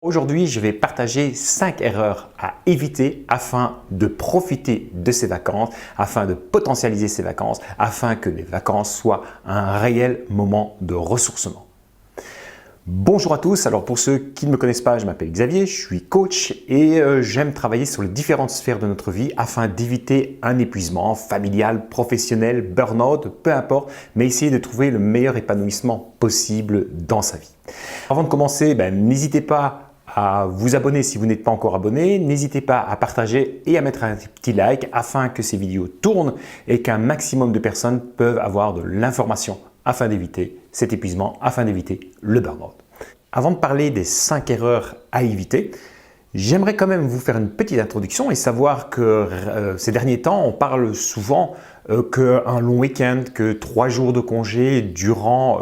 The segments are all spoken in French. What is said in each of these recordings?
Aujourd'hui, je vais partager 5 erreurs à éviter afin de profiter de ces vacances, afin de potentialiser ces vacances, afin que les vacances soient un réel moment de ressourcement. Bonjour à tous, alors pour ceux qui ne me connaissent pas, je m'appelle Xavier, je suis coach et j'aime travailler sur les différentes sphères de notre vie afin d'éviter un épuisement familial, professionnel, burn-out, peu importe, mais essayer de trouver le meilleur épanouissement possible dans sa vie. Avant de commencer, n'hésitez pas à vous abonner si vous n'êtes pas encore abonné. N'hésitez pas à partager et à mettre un petit like afin que ces vidéos tournent et qu'un maximum de personnes peuvent avoir de l'information afin d'éviter cet épuisement, afin d'éviter le burn-out. Avant de parler des 5 erreurs à éviter, j'aimerais quand même vous faire une petite introduction et savoir que ces derniers temps, on parle souvent qu'un long week-end, que 3 jours de congé durant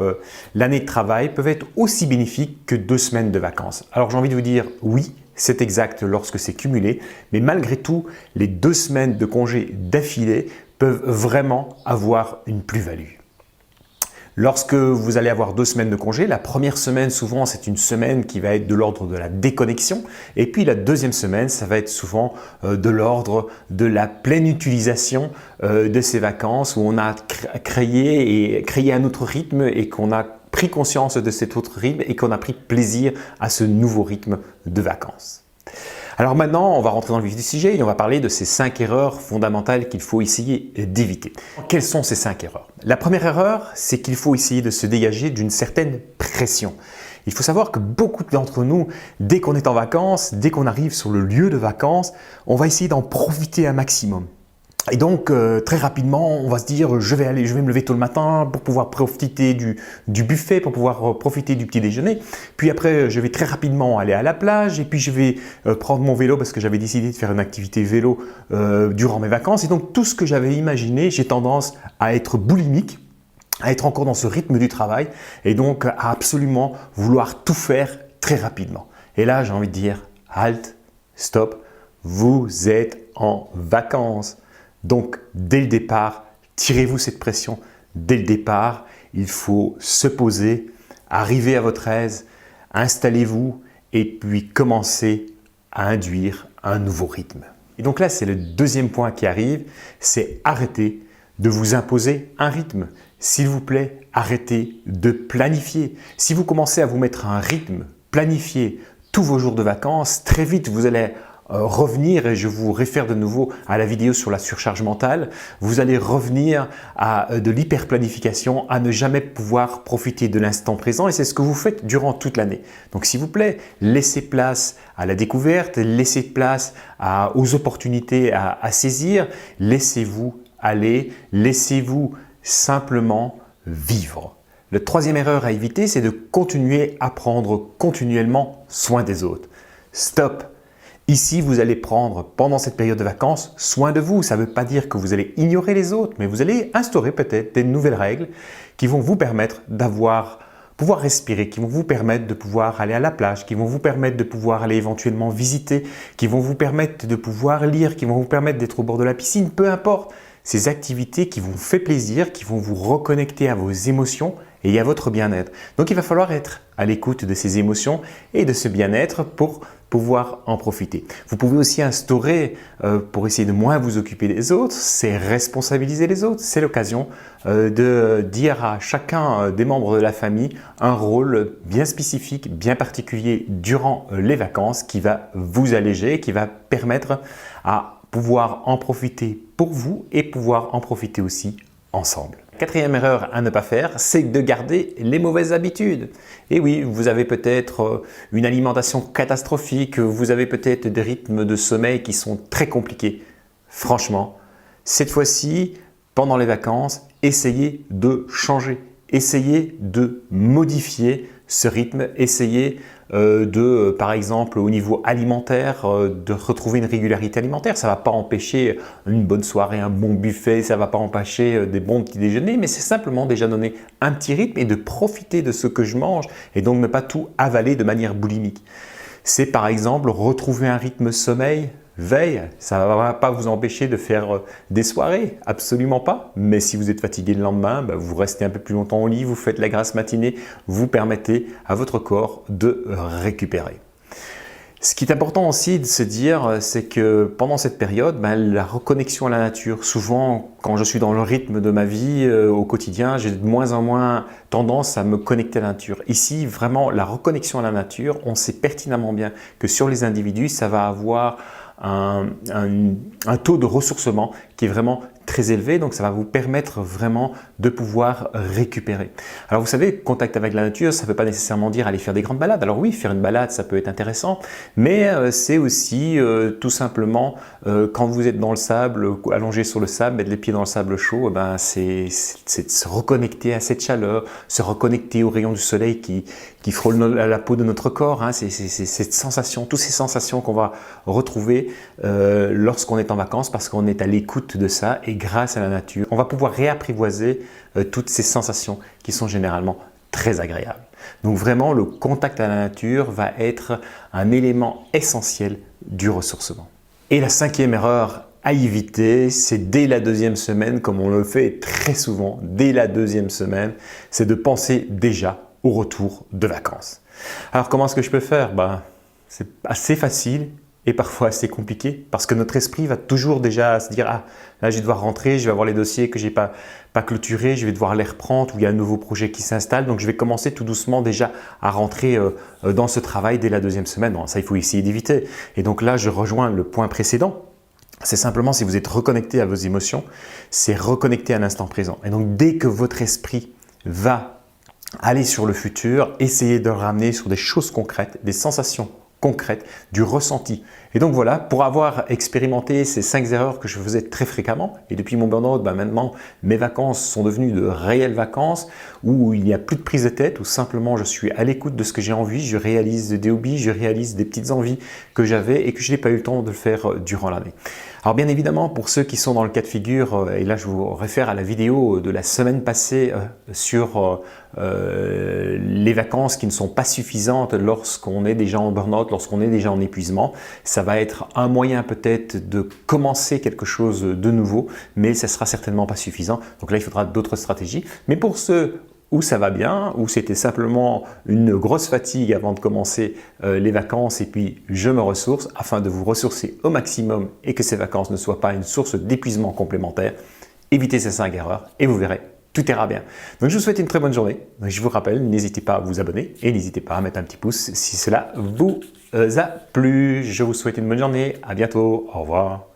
l'année de travail peuvent être aussi bénéfiques que 2 semaines de vacances. Alors j'ai envie de vous dire oui, c'est exact lorsque c'est cumulé, mais malgré tout, les 2 semaines de congé d'affilée peuvent vraiment avoir une plus-value. Lorsque vous allez avoir 2 semaines de congé, la première semaine, souvent, c'est une semaine qui va être de l'ordre de la déconnexion. Et puis la deuxième semaine, ça va être souvent de l'ordre de la pleine utilisation de ces vacances où on a créé un autre rythme et qu'on a pris conscience de cet autre rythme et qu'on a pris plaisir à ce nouveau rythme de vacances. Alors maintenant, on va rentrer dans le vif du sujet et on va parler de ces 5 erreurs fondamentales qu'il faut essayer d'éviter. Quelles sont ces 5 erreurs? La première erreur, c'est qu'il faut essayer de se dégager d'une certaine pression. Il faut savoir que beaucoup d'entre nous, dès qu'on est en vacances, dès qu'on arrive sur le lieu de vacances, on va essayer d'en profiter un maximum. Et donc, très rapidement, on va se dire je vais me lever tôt le matin pour pouvoir profiter du buffet, pour pouvoir profiter du petit déjeuner. Puis après, je vais très rapidement aller à la plage et puis je vais prendre mon vélo parce que j'avais décidé de faire une activité vélo durant mes vacances. Et donc, tout ce que j'avais imaginé, j'ai tendance à être boulimique, à être encore dans ce rythme du travail et donc à absolument vouloir tout faire très rapidement. Et là, j'ai envie de dire halt, stop, vous êtes en vacances. Donc, dès le départ, tirez-vous cette pression. Dès le départ, il faut se poser, arriver à votre aise, installez-vous et puis commencez à induire un nouveau rythme. Et donc là, c'est le deuxième point qui arrive, c'est arrêter de vous imposer un rythme. S'il vous plaît, arrêtez de planifier. Si vous commencez à vous mettre un rythme, planifier tous vos jours de vacances, très vite, vous allez revenir, et je vous réfère de nouveau à la vidéo sur la surcharge mentale, vous allez revenir à de l'hyperplanification, à ne jamais pouvoir profiter de l'instant présent et c'est ce que vous faites durant toute l'année. Donc s'il vous plaît, laissez place à la découverte, laissez place aux opportunités à saisir, laissez-vous aller, laissez-vous simplement vivre. La troisième erreur à éviter, c'est de continuer à prendre continuellement soin des autres. Stop! Ici, vous allez prendre pendant cette période de vacances soin de vous. Ça ne veut pas dire que vous allez ignorer les autres, mais vous allez instaurer peut-être des nouvelles règles qui vont vous permettre pouvoir respirer, qui vont vous permettre de pouvoir aller à la plage, qui vont vous permettre de pouvoir aller éventuellement visiter, qui vont vous permettre de pouvoir lire, qui vont vous permettre d'être au bord de la piscine, peu importe. Ces activités qui vous font plaisir, qui vont vous reconnecter à vos émotions et à votre bien-être. Donc, il va falloir être à l'écoute de ces émotions et de ce bien-être pour pouvoir en profiter. Vous pouvez aussi instaurer, pour essayer de moins vous occuper des autres, c'est responsabiliser les autres. C'est l'occasion de dire à chacun des membres de la famille un rôle bien spécifique, bien particulier durant les vacances qui va vous alléger, qui va permettre à pouvoir en profiter pour vous et pouvoir en profiter aussi ensemble. Quatrième erreur à ne pas faire, c'est de garder les mauvaises habitudes. Et oui, vous avez peut-être une alimentation catastrophique, vous avez peut-être des rythmes de sommeil qui sont très compliqués. Franchement, cette fois-ci, pendant les vacances, essayez de changer. Essayez de modifier ce rythme, essayez par exemple au niveau alimentaire, de retrouver une régularité alimentaire. Ça ne va pas empêcher une bonne soirée, un bon buffet, ça ne va pas empêcher des bons petits déjeuners, mais c'est simplement déjà donner un petit rythme et de profiter de ce que je mange et donc ne pas tout avaler de manière boulimique. C'est par exemple retrouver un rythme sommeil, veille, ça ne va pas vous empêcher de faire des soirées, absolument pas. Mais si vous êtes fatigué le lendemain, vous restez un peu plus longtemps au lit, vous faites la grasse matinée, vous permettez à votre corps de récupérer. Ce qui est important aussi de se dire, c'est que pendant cette période, la reconnexion à la nature, souvent quand je suis dans le rythme de ma vie au quotidien, j'ai de moins en moins tendance à me connecter à la nature. Ici, vraiment, la reconnexion à la nature, on sait pertinemment bien que sur les individus, ça va avoir un taux de ressourcement qui est vraiment très élevé, donc ça va vous permettre vraiment de pouvoir récupérer. Alors vous savez, contact avec la nature, ça ne veut pas nécessairement dire aller faire des grandes balades. Alors oui, faire une balade, ça peut être intéressant, mais c'est aussi tout simplement quand vous êtes dans le sable, allongé sur le sable, mettre les pieds dans le sable chaud, c'est de se reconnecter à cette chaleur, se reconnecter aux rayons du soleil qui frôlent la peau de notre corps. C'est cette sensation, toutes ces sensations qu'on va retrouver lorsqu'on est en vacances parce qu'on est à l'écoute de ça et grâce à la nature, on va pouvoir réapprivoiser toutes ces sensations qui sont généralement très agréables. Donc vraiment, le contact à la nature va être un élément essentiel du ressourcement. Et la cinquième erreur à éviter, c'est dès la deuxième semaine, comme on le fait très souvent, dès la deuxième semaine, c'est de penser déjà au retour de vacances. Alors comment est-ce que je peux faire? C'est assez facile et parfois assez compliqué parce que notre esprit va toujours déjà se dire « Ah, là je vais devoir rentrer, je vais avoir les dossiers que je n'ai pas clôturés, je vais devoir les reprendre ou il y a un nouveau projet qui s'installe. » Donc je vais commencer tout doucement déjà à rentrer dans ce travail dès la deuxième semaine. Bon, ça, il faut essayer d'éviter. Et donc là, je rejoins le point précédent. C'est simplement si vous êtes reconnecté à vos émotions, c'est reconnecter à l'instant présent. Et donc dès que votre esprit va aller sur le futur, essayez de le ramener sur des choses concrètes, des sensations concrètes, du ressenti. Et donc voilà, pour avoir expérimenté ces 5 erreurs que je faisais très fréquemment, et depuis mon burn-out, maintenant mes vacances sont devenues de réelles vacances où il n'y a plus de prise de tête, où simplement je suis à l'écoute de ce que j'ai envie, je réalise des hobbies, je réalise des petites envies que j'avais et que je n'ai pas eu le temps de le faire durant l'année. Alors bien évidemment, pour ceux qui sont dans le cas de figure, et là je vous réfère à la vidéo de la semaine passée sur les vacances qui ne sont pas suffisantes lorsqu'on est déjà en burn-out, lorsqu'on est déjà en épuisement, ça va être un moyen peut-être de commencer quelque chose de nouveau, mais ça ne sera certainement pas suffisant. Donc là, il faudra d'autres stratégies. Mais pour ceux où ça va bien, où c'était simplement une grosse fatigue avant de commencer les vacances et puis je me ressource afin de vous ressourcer au maximum et que ces vacances ne soient pas une source d'épuisement complémentaire, évitez ces 5 erreurs et vous verrez, tout ira bien. Donc je vous souhaite une très bonne journée. Donc, je vous rappelle, n'hésitez pas à vous abonner et n'hésitez pas à mettre un petit pouce si cela vous a plu. Je vous souhaite une bonne journée. À bientôt. Au revoir.